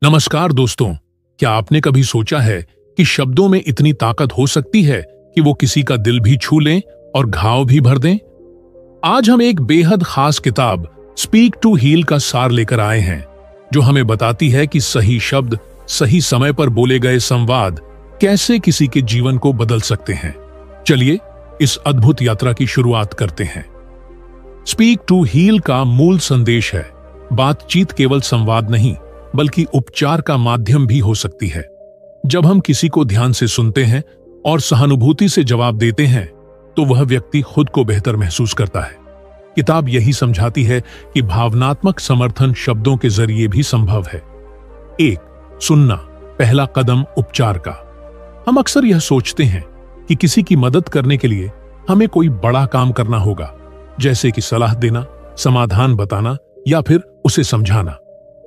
नमस्कार दोस्तों, क्या आपने कभी सोचा है कि शब्दों में इतनी ताकत हो सकती है कि वो किसी का दिल भी छू लें और घाव भी भर दें? आज हम एक बेहद खास किताब स्पीक टू हील का सार लेकर आए हैं, जो हमें बताती है कि सही शब्द सही समय पर बोले गए संवाद कैसे किसी के जीवन को बदल सकते हैं। चलिए इस अद्भुत यात्रा की शुरुआत करते हैं। स्पीक टू हील का मूल संदेश है, बातचीत केवल संवाद नहीं बल्कि उपचार का माध्यम भी हो सकती है। जब हम किसी को ध्यान से सुनते हैं और सहानुभूति से जवाब देते हैं तो वह व्यक्ति खुद को बेहतर महसूस करता है। किताब यही समझाती है कि भावनात्मक समर्थन शब्दों के जरिए भी संभव है। 1. सुनना, पहला कदम उपचार का। हम अक्सर यह सोचते हैं कि किसी की मदद करने के लिए हमें कोई बड़ा काम करना होगा, जैसे कि सलाह देना, समाधान बताना या फिर उसे समझाना।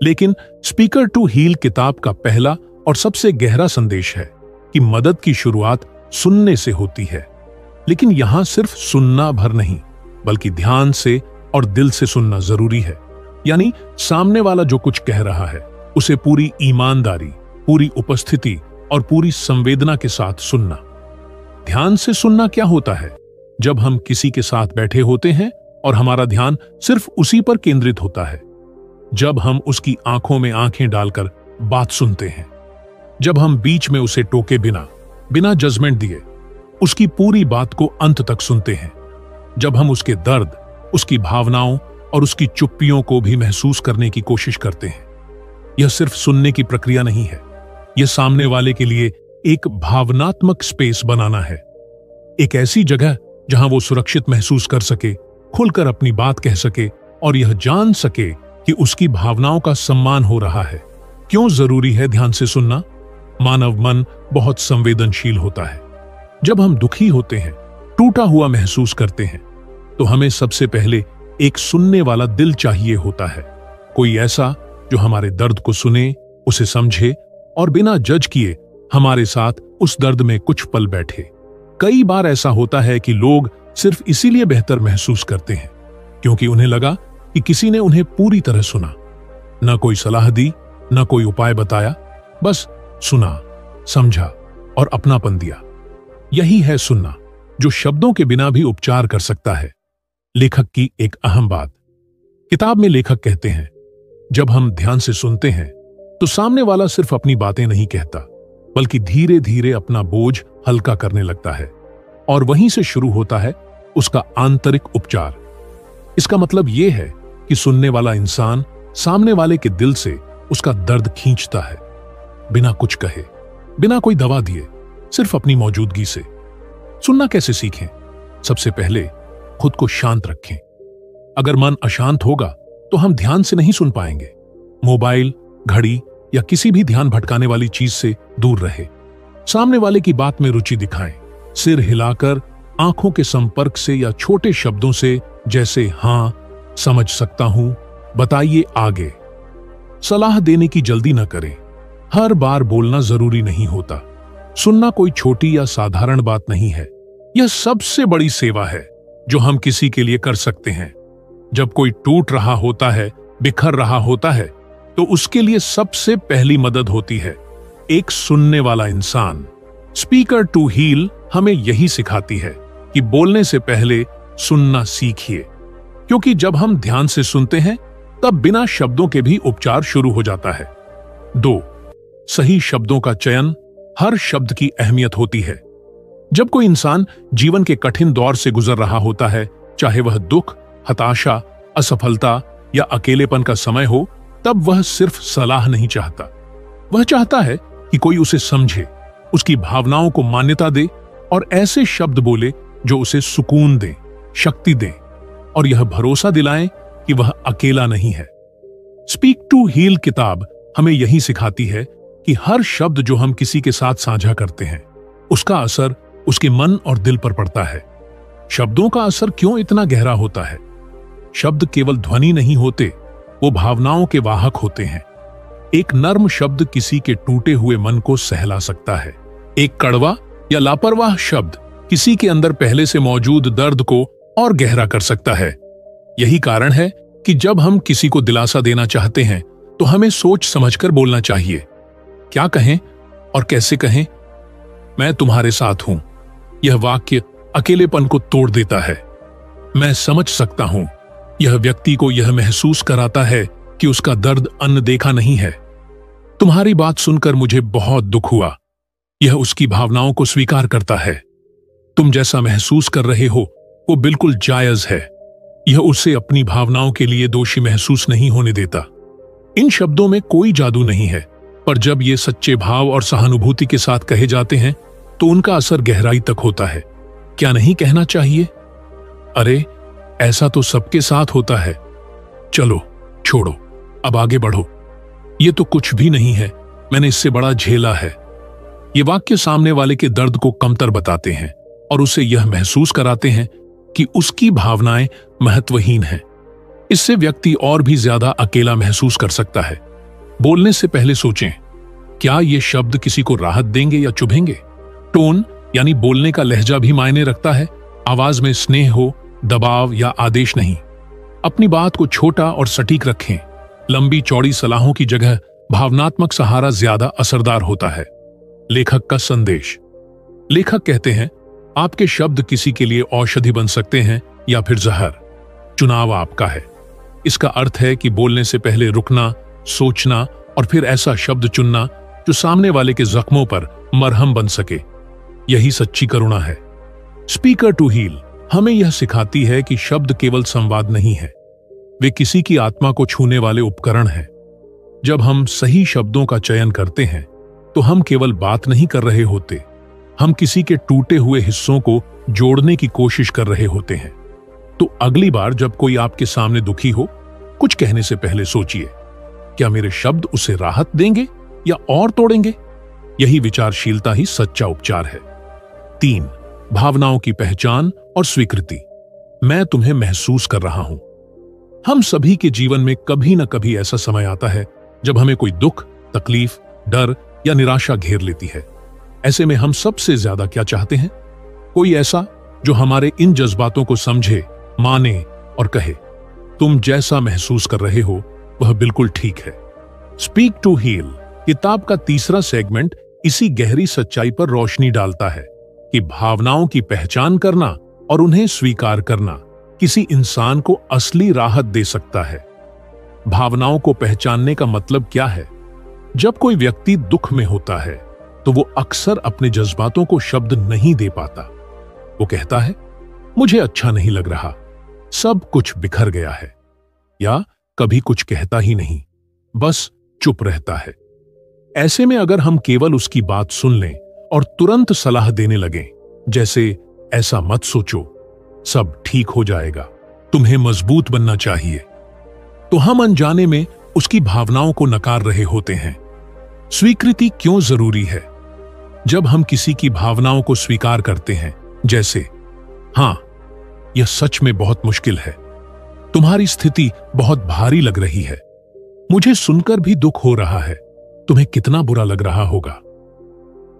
लेकिन स्पीकर टू हील किताब का पहला और सबसे गहरा संदेश है कि मदद की शुरुआत सुनने से होती है। लेकिन यहां सिर्फ सुनना भर नहीं बल्कि ध्यान से और दिल से सुनना जरूरी है। यानी सामने वाला जो कुछ कह रहा है उसे पूरी ईमानदारी, पूरी उपस्थिति और पूरी संवेदना के साथ सुनना। ध्यान से सुनना क्या होता है? जब हम किसी के साथ बैठे होते हैं और हमारा ध्यान सिर्फ उसी पर केंद्रित होता है, जब हम उसकी आंखों में आंखें डालकर बात सुनते हैं, जब हम बीच में उसे टोके बिना जजमेंट दिए उसकी पूरी बात को अंत तक सुनते हैं, जब हम उसके दर्द, उसकी भावनाओं और उसकी चुप्पियों को भी महसूस करने की कोशिश करते हैं। यह सिर्फ सुनने की प्रक्रिया नहीं है, यह सामने वाले के लिए एक भावनात्मक स्पेस बनाना है। एक ऐसी जगह जहां वो सुरक्षित महसूस कर सके, खुलकर अपनी बात कह सके और यह जान सके कि उसकी भावनाओं का सम्मान हो रहा है। क्यों जरूरी है ध्यान से सुनना? मानव मन बहुत संवेदनशील होता है। जब हम दुखी होते हैं, टूटा हुआ महसूस करते हैं, तो हमें सबसे पहले एक सुनने वाला दिल चाहिए होता है। कोई ऐसा जो हमारे दर्द को सुने, उसे समझे और बिना जज किए हमारे साथ उस दर्द में कुछ पल बैठे। कई बार ऐसा होता है कि लोग सिर्फ इसीलिए बेहतर महसूस करते हैं क्योंकि उन्हें लगा कि किसी ने उन्हें पूरी तरह सुना। न कोई सलाह दी, न कोई उपाय बताया, बस सुना, समझा और अपनापन दिया। यही है सुनना, जो शब्दों के बिना भी उपचार कर सकता है। लेखक की एक अहम बात। किताब में लेखक कहते हैं, जब हम ध्यान से सुनते हैं तो सामने वाला सिर्फ अपनी बातें नहीं कहता बल्कि धीरे धीरे अपना बोझ हल्का करने लगता है, और वहीं से शुरू होता है उसका आंतरिक उपचार। इसका मतलब यह है कि सुनने वाला इंसान सामने वाले के दिल से उसका दर्द खींचता है, बिना कुछ कहे, बिना कोई दवा दिए, सिर्फ अपनी मौजूदगी से। सुनना कैसे सीखें? सबसे पहले खुद को शांत रखें। अगर मन अशांत होगा तो हम ध्यान से नहीं सुन पाएंगे। मोबाइल, घड़ी या किसी भी ध्यान भटकाने वाली चीज से दूर रहे। सामने वाले की बात में रुचि दिखाएं, सिर हिलाकर, आंखों के संपर्क से या छोटे शब्दों से, जैसे हां, समझ सकता हूं, बताइए आगे। सलाह देने की जल्दी न करें। हर बार बोलना जरूरी नहीं होता। सुनना कोई छोटी या साधारण बात नहीं है, यह सबसे बड़ी सेवा है जो हम किसी के लिए कर सकते हैं। जब कोई टूट रहा होता है, बिखर रहा होता है, तो उसके लिए सबसे पहली मदद होती है एक सुनने वाला इंसान। स्पीकर टू हील हमें यही सिखाती है कि बोलने से पहले सुनना सीखिए, क्योंकि जब हम ध्यान से सुनते हैं तब बिना शब्दों के भी उपचार शुरू हो जाता है। 2. सही शब्दों का चयन। हर शब्द की अहमियत होती है। जब कोई इंसान जीवन के कठिन दौर से गुजर रहा होता है, चाहे वह दुख, हताशा, असफलता या अकेलेपन का समय हो, तब वह सिर्फ सलाह नहीं चाहता। वह चाहता है कि कोई उसे समझे, उसकी भावनाओं को मान्यता दे और ऐसे शब्द बोले जो उसे सुकून दें, शक्ति दें और यह भरोसा दिलाएं कि वह अकेला नहीं है। स्पीक टू हील किताब हमें यही सिखाती है कि हर शब्द जो हम किसी के साथ साझा करते हैं, उसका असर उसके मन और दिल पर पड़ता है। शब्दों का असर क्यों इतना गहरा होता है? शब्द केवल ध्वनि नहीं होते, वो भावनाओं के वाहक होते हैं। एक नर्म शब्द किसी के टूटे हुए मन को सहला सकता है। एक कड़वा या लापरवाह शब्द किसी के अंदर पहले से मौजूद दर्द को और गहरा कर सकता है। यही कारण है कि जब हम किसी को दिलासा देना चाहते हैं तो हमें सोच समझकर बोलना चाहिए। क्या कहें और कैसे कहें? मैं तुम्हारे साथ हूं, यह वाक्य अकेलेपन को तोड़ देता है। मैं समझ सकता हूं, यह व्यक्ति को यह महसूस कराता है कि उसका दर्द अनदेखा नहीं है। तुम्हारी बात सुनकर मुझे बहुत दुख हुआ। यह उसकी भावनाओं को स्वीकार करता है। तुम जैसा महसूस कर रहे हो वो बिल्कुल जायज है। यह उसे अपनी भावनाओं के लिए दोषी महसूस नहीं होने देता। इन शब्दों में कोई जादू नहीं है, पर जब ये सच्चे भाव और सहानुभूति के साथ कहे जाते हैं तो उनका असर गहराई तक होता है। क्या नहीं कहना चाहिए? अरे, ऐसा तो सबके साथ होता है। चलो छोड़ो, अब आगे बढ़ो। ये तो कुछ भी नहीं है, मैंने इससे बड़ा झेला है। ये वाक्य सामने वाले के दर्द को कमतर बताते हैं और उसे यह महसूस कराते हैं कि उसकी भावनाएं महत्वहीन हैं। इससे व्यक्ति और भी ज्यादा अकेला महसूस कर सकता है। बोलने से पहले सोचें, क्या ये शब्द किसी को राहत देंगे या चुभेंगे? टोन यानी बोलने का लहजा भी मायने रखता है। आवाज में स्नेह हो, दबाव या आदेश नहीं। अपनी बात को छोटा और सटीक रखें। लंबी चौड़ी सलाहों की जगह भावनात्मक सहारा ज्यादा असरदार होता है। लेखक का संदेश। लेखक कहते हैं, आपके शब्द किसी के लिए औषधि बन सकते हैं या फिर जहर। चुनाव आपका है। इसका अर्थ है कि बोलने से पहले रुकना, सोचना और फिर ऐसा शब्द चुनना जो सामने वाले के जख्मों पर मरहम बन सके। यही सच्ची करुणा है। स्पीकर टू हील हमें यह सिखाती है कि शब्द केवल संवाद नहीं है, वे किसी की आत्मा को छूने वाले उपकरण हैं। जब हम सही शब्दों का चयन करते हैं तो हम केवल बात नहीं कर रहे होते, हम किसी के टूटे हुए हिस्सों को जोड़ने की कोशिश कर रहे होते हैं। तो अगली बार जब कोई आपके सामने दुखी हो, कुछ कहने से पहले सोचिए, क्या मेरे शब्द उसे राहत देंगे या और तोड़ेंगे? यही विचारशीलता ही सच्चा उपचार है। 3. भावनाओं की पहचान और स्वीकृति। मैं तुम्हें महसूस कर रहा हूं। हम सभी के जीवन में कभी न कभी ऐसा समय आता है जब हमें कोई दुख, तकलीफ, डर या निराशा घेर लेती है। ऐसे में हम सबसे ज्यादा क्या चाहते हैं? कोई ऐसा जो हमारे इन जज्बातों को समझे, माने और कहे, तुम जैसा महसूस कर रहे हो वह बिल्कुल ठीक है। स्पीक टू हील किताब का तीसरा सेगमेंट इसी गहरी सच्चाई पर रोशनी डालता है कि भावनाओं की पहचान करना और उन्हें स्वीकार करना किसी इंसान को असली राहत दे सकता है। भावनाओं को पहचानने का मतलब क्या है? जब कोई व्यक्ति दुख में होता है तो वो अक्सर अपने जज्बातों को शब्द नहीं दे पाता। वो कहता है, मुझे अच्छा नहीं लग रहा, सब कुछ बिखर गया है, या कभी कुछ कहता ही नहीं, बस चुप रहता है। ऐसे में अगर हम केवल उसकी बात सुन लें और तुरंत सलाह देने लगें, जैसे ऐसा मत सोचो, सब ठीक हो जाएगा, तुम्हें मजबूत बनना चाहिए, तो हम अनजाने में उसकी भावनाओं को नकार रहे होते हैं। स्वीकृति क्यों जरूरी है? जब हम किसी की भावनाओं को स्वीकार करते हैं, जैसे, हां, यह सच में बहुत मुश्किल है, तुम्हारी स्थिति बहुत भारी लग रही है, मुझे सुनकर भी दुख हो रहा है, तुम्हें कितना बुरा लग रहा होगा,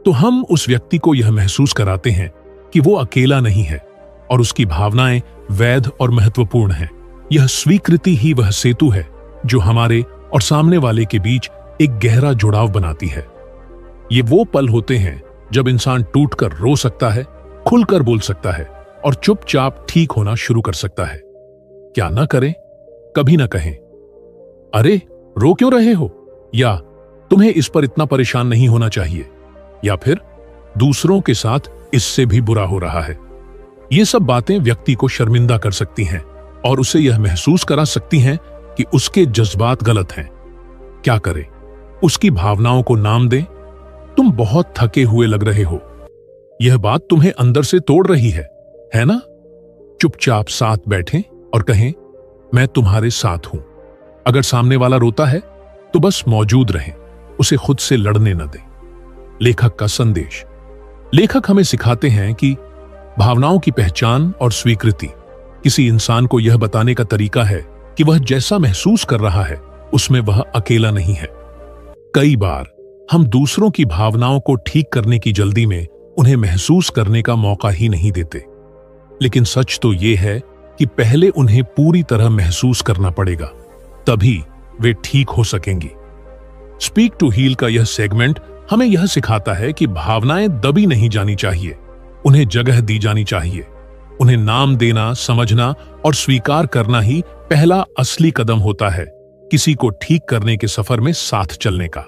तो हम उस व्यक्ति को यह महसूस कराते हैं कि वो अकेला नहीं है और उसकी भावनाएं वैध और महत्वपूर्ण हैं। यह स्वीकृति ही वह सेतु है जो हमारे और सामने वाले के बीच एक गहरा जुड़ाव बनाती है। ये वो पल होते हैं जब इंसान टूटकर रो सकता है, खुलकर बोल सकता है और चुपचाप ठीक होना शुरू कर सकता है। क्या न करें? कभी न कहें, अरे रो क्यों रहे हो, या तुम्हें इस पर इतना परेशान नहीं होना चाहिए, या फिर दूसरों के साथ इससे भी बुरा हो रहा है। ये सब बातें व्यक्ति को शर्मिंदा कर सकती हैं और उसे यह महसूस करा सकती हैं कि उसके जज्बात गलत हैं। क्या करें? उसकी भावनाओं को नाम दें। तुम बहुत थके हुए लग रहे हो, यह बात तुम्हें अंदर से तोड़ रही है ना? चुपचाप साथ बैठें और कहें, मैं तुम्हारे साथ हूं। अगर सामने वाला रोता है तो बस मौजूद रहें, उसे खुद से लड़ने न दें। लेखक का संदेश। लेखक हमें सिखाते हैं कि भावनाओं की पहचान और स्वीकृति किसी इंसान को यह बताने का तरीका है कि वह जैसा महसूस कर रहा है उसमें वह अकेला नहीं है। कई बार हम दूसरों की भावनाओं को ठीक करने की जल्दी में उन्हें महसूस करने का मौका ही नहीं देते, लेकिन सच तो यह है कि पहले उन्हें पूरी तरह महसूस करना पड़ेगा, तभी वे ठीक हो सकेंगी। स्पीक टू हील का यह सेगमेंट हमें यह सिखाता है कि भावनाएं दबी नहीं जानी चाहिए, उन्हें जगह दी जानी चाहिए। उन्हें नाम देना, समझना और स्वीकार करना ही पहला असली कदम होता है किसी को ठीक करने के सफर में साथ चलने का।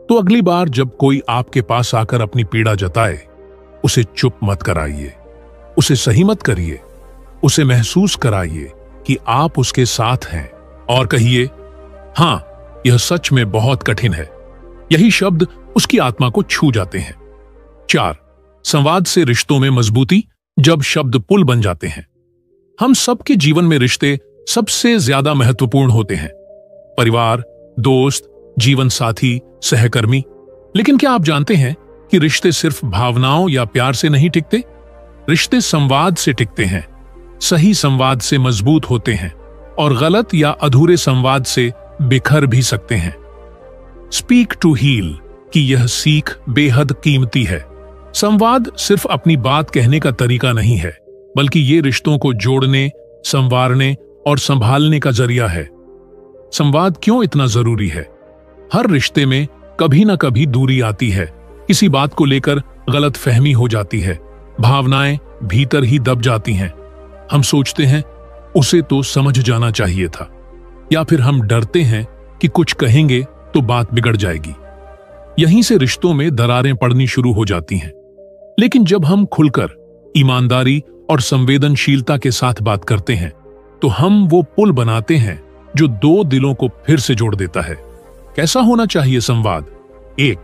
तो अगली बार जब कोई आपके पास आकर अपनी पीड़ा जताए, उसे चुप मत कराइए, उसे सही मत करिए, उसे महसूस कराइए कि आप उसके साथ हैं और कहिए, हां, यह सच में बहुत कठिन है। यही शब्द उसकी आत्मा को छू जाते हैं। 4. संवाद से रिश्तों में मजबूती। जब शब्द पुल बन जाते हैं। हम सबके जीवन में रिश्ते सबसे ज्यादा महत्वपूर्ण होते हैं, परिवार, दोस्त, जीवन साथी, सहकर्मी। लेकिन क्या आप जानते हैं कि रिश्ते सिर्फ भावनाओं या प्यार से नहीं टिकते? रिश्ते संवाद से टिकते हैं। सही संवाद से मजबूत होते हैं और गलत या अधूरे संवाद से बिखर भी सकते हैं। स्पीक टू हील की यह सीख बेहद कीमती है। संवाद सिर्फ अपनी बात कहने का तरीका नहीं है, बल्कि ये रिश्तों को जोड़ने, संवारने और संभालने का जरिया है। संवाद क्यों इतना जरूरी है? हर रिश्ते में कभी ना कभी दूरी आती है, किसी बात को लेकर गलतफहमी हो जाती है, भावनाएं भीतर ही दब जाती हैं। हम सोचते हैं उसे तो समझ जाना चाहिए था, या फिर हम डरते हैं कि कुछ कहेंगे तो बात बिगड़ जाएगी। यहीं से रिश्तों में दरारें पड़नी शुरू हो जाती हैं। लेकिन जब हम खुलकर, ईमानदारी और संवेदनशीलता के साथ बात करते हैं, तो हम वो पुल बनाते हैं जो दो दिलों को फिर से जोड़ देता है। कैसा होना चाहिए संवाद? 1.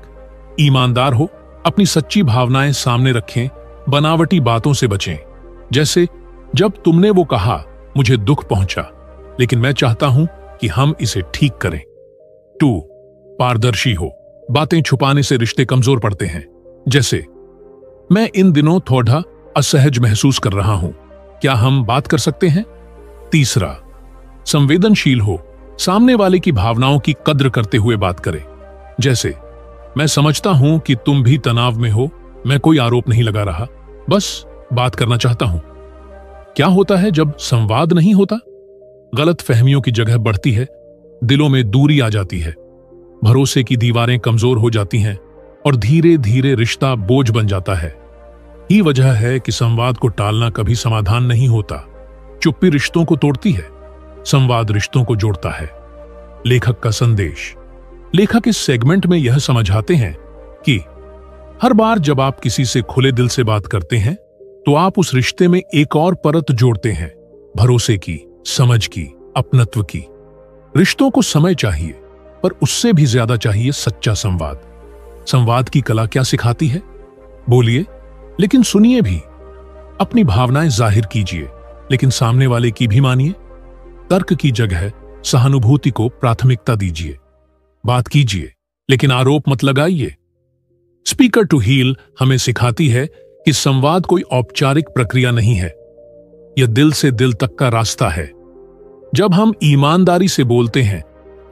ईमानदार हो, अपनी सच्ची भावनाएं सामने रखें, बनावटी बातों से बचें। जैसे, जब तुमने वो कहा, मुझे दुख पहुंचा, लेकिन मैं चाहता हूं कि हम इसे ठीक करें। 2. पारदर्शी हो, बातें छुपाने से रिश्ते कमजोर पड़ते हैं। जैसे, मैं इन दिनों थोड़ा असहज महसूस कर रहा हूं, क्या हम बात कर सकते हैं? 3. संवेदनशील हो, सामने वाले की भावनाओं की कद्र करते हुए बात करें। जैसे, मैं समझता हूं कि तुम भी तनाव में हो, मैं कोई आरोप नहीं लगा रहा, बस बात करना चाहता हूं। क्या होता है जब संवाद नहीं होता? गलत फहमियों की जगह बढ़ती है, दिलों में दूरी आ जाती है, भरोसे की दीवारें कमजोर हो जाती हैं और धीरे धीरे रिश्ता बोझ बन जाता है। यही वजह है कि संवाद को टालना कभी समाधान नहीं होता। चुप्पी रिश्तों को तोड़ती है, संवाद रिश्तों को जोड़ता है। लेखक का संदेश। लेखक इस सेगमेंट में यह समझाते हैं कि हर बार जब आप किसी से खुले दिल से बात करते हैं, तो आप उस रिश्ते में एक और परत जोड़ते हैं, भरोसे की, समझ की, अपनत्व की। रिश्तों को समय चाहिए, पर उससे भी ज्यादा चाहिए सच्चा संवाद। संवाद की कला क्या सिखाती है? बोलिए, लेकिन सुनिए भी। अपनी भावनाएं जाहिर कीजिए, लेकिन सामने वाले की भी मानिए। तर्क की जगह सहानुभूति को प्राथमिकता दीजिए। बात कीजिए, लेकिन आरोप मत लगाइए। स्पीकर टू हील हमें सिखाती है कि संवाद कोई औपचारिक प्रक्रिया नहीं है, यह दिल से दिल तक का रास्ता है। जब हम ईमानदारी से बोलते हैं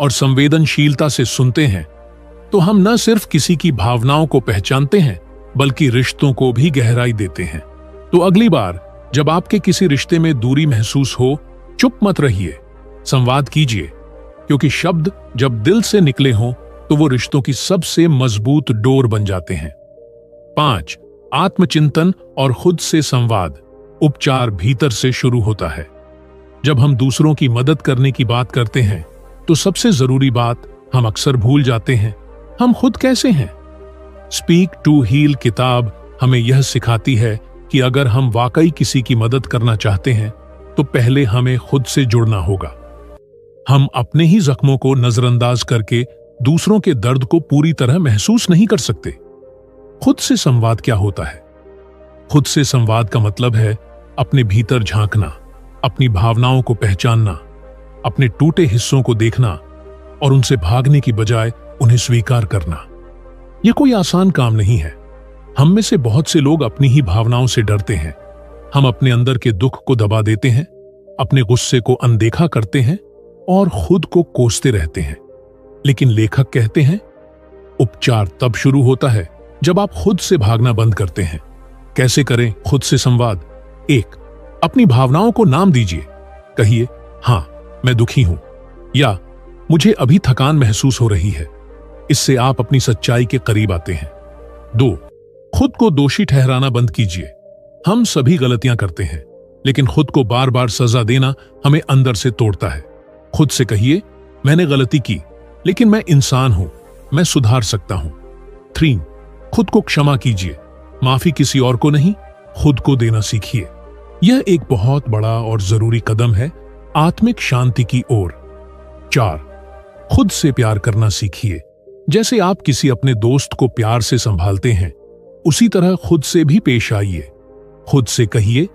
और संवेदनशीलता से सुनते हैं, तो हम न सिर्फ किसी की भावनाओं को पहचानते हैं, बल्कि रिश्तों को भी गहराई देते हैं। तो अगली बार जब आपके किसी रिश्ते में दूरी महसूस हो, चुप मत रहिए, संवाद कीजिए, क्योंकि शब्द जब दिल से निकले हों तो वो रिश्तों की सबसे मजबूत डोर बन जाते हैं। 5. आत्मचिंतन और खुद से संवाद। उपचार भीतर से शुरू होता है। जब हम दूसरों की मदद करने की बात करते हैं, तो सबसे जरूरी बात हम अक्सर भूल जाते हैं, हम खुद कैसे हैं। स्पीक टू हील किताब हमें यह सिखाती है कि अगर हम वाकई किसी की मदद करना चाहते हैं, तो पहले हमें खुद से जुड़ना होगा। हम अपने ही जख्मों को नजरअंदाज करके दूसरों के दर्द को पूरी तरह महसूस नहीं कर सकते। खुद से संवाद क्या होता है? खुद से संवाद का मतलब है अपने भीतर झांकना, अपनी भावनाओं को पहचानना, अपने टूटे हिस्सों को देखना और उनसे भागने की बजाय उन्हें स्वीकार करना। यह कोई आसान काम नहीं है। हम में से बहुत से लोग अपनी ही भावनाओं से डरते हैं। हम अपने अंदर के दुख को दबा देते हैं, अपने गुस्से को अनदेखा करते हैं और खुद को कोसते रहते हैं। लेकिन लेखक कहते हैं, उपचार तब शुरू होता है जब आप खुद से भागना बंद करते हैं। कैसे करें खुद से संवाद? 1. अपनी भावनाओं को नाम दीजिए। कहिए, हां, मैं दुखी हूं, या मुझे अभी थकान महसूस हो रही है। इससे आप अपनी सच्चाई के करीब आते हैं। 2. खुद को दोषी ठहराना बंद कीजिए। हम सभी गलतियां करते हैं, लेकिन खुद को बार बार सजा देना हमें अंदर से तोड़ता है। खुद से कहिए, मैंने गलती की, लेकिन मैं इंसान हूं, मैं सुधार सकता हूं। 3. खुद को क्षमा कीजिए। माफी किसी और को नहीं, खुद को देना सीखिए। यह एक बहुत बड़ा और जरूरी कदम है आत्मिक शांति की ओर। 4. खुद से प्यार करना सीखिए। जैसे आप किसी अपने दोस्त को प्यार से संभालते हैं, उसी तरह खुद से भी पेश आइए। खुद से कहिए,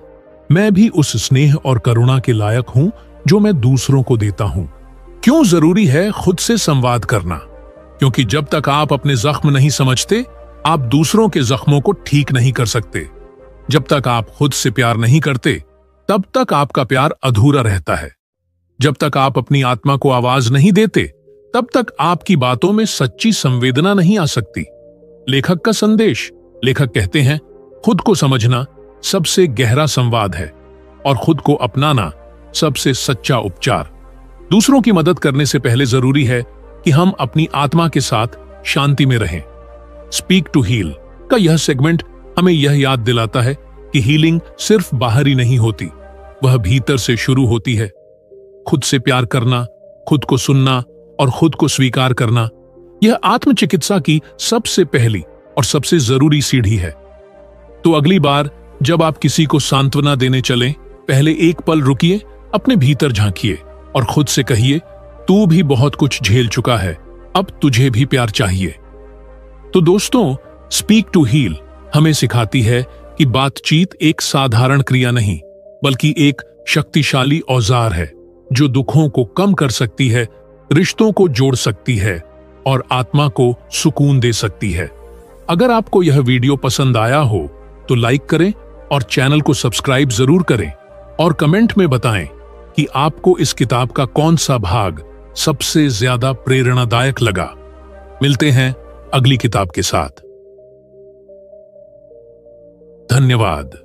मैं भी उस स्नेह और करुणा के लायक हूं जो मैं दूसरों को देता हूं। क्यों जरूरी है खुद से संवाद करना? क्योंकि जब तक आप अपने जख्म नहीं समझते, आप दूसरों के जख्मों को ठीक नहीं कर सकते। जब तक आप खुद से प्यार नहीं करते, तब तक आपका प्यार अधूरा रहता है। जब तक आप अपनी आत्मा को आवाज नहीं देते, तब तक आपकी बातों में सच्ची संवेदना नहीं आ सकती। लेखक का संदेश। लेखक कहते हैं, खुद को समझना सबसे गहरा संवाद है और खुद को अपनाना सबसे सच्चा उपचार। दूसरों की मदद करने से पहले जरूरी है कि हम अपनी आत्मा के साथ शांति में रहें। स्पीक टू हील का यह सेगमेंट हमें यह याद दिलाता है कि हीलिंग सिर्फ बाहरी नहीं होती, वह भीतर से शुरू होती है। खुद से प्यार करना, खुद को सुनना और खुद को स्वीकार करना, यह आत्मचिकित्सा की सबसे पहली और सबसे जरूरी सीढ़ी है। तो अगली बार जब आप किसी को सांत्वना देने चलें, पहले एक पल रुकिए, अपने भीतर झांकिए और खुद से कहिए, तू भी बहुत कुछ झेल चुका है, अब तुझे भी प्यार चाहिए। तो दोस्तों, स्पीक टू हील हमें सिखाती है कि बातचीत एक साधारण क्रिया नहीं, बल्कि एक शक्तिशाली औजार है जो दुखों को कम कर सकती है, रिश्तों को जोड़ सकती है और आत्मा को सुकून दे सकती है। अगर आपको यह वीडियो पसंद आया हो तो लाइक करें और चैनल को सब्सक्राइब जरूर करें और कमेंट में बताएं कि आपको इस किताब का कौन सा भाग सबसे ज्यादा प्रेरणादायक लगा। मिलते हैं अगली किताब के साथ। धन्यवाद।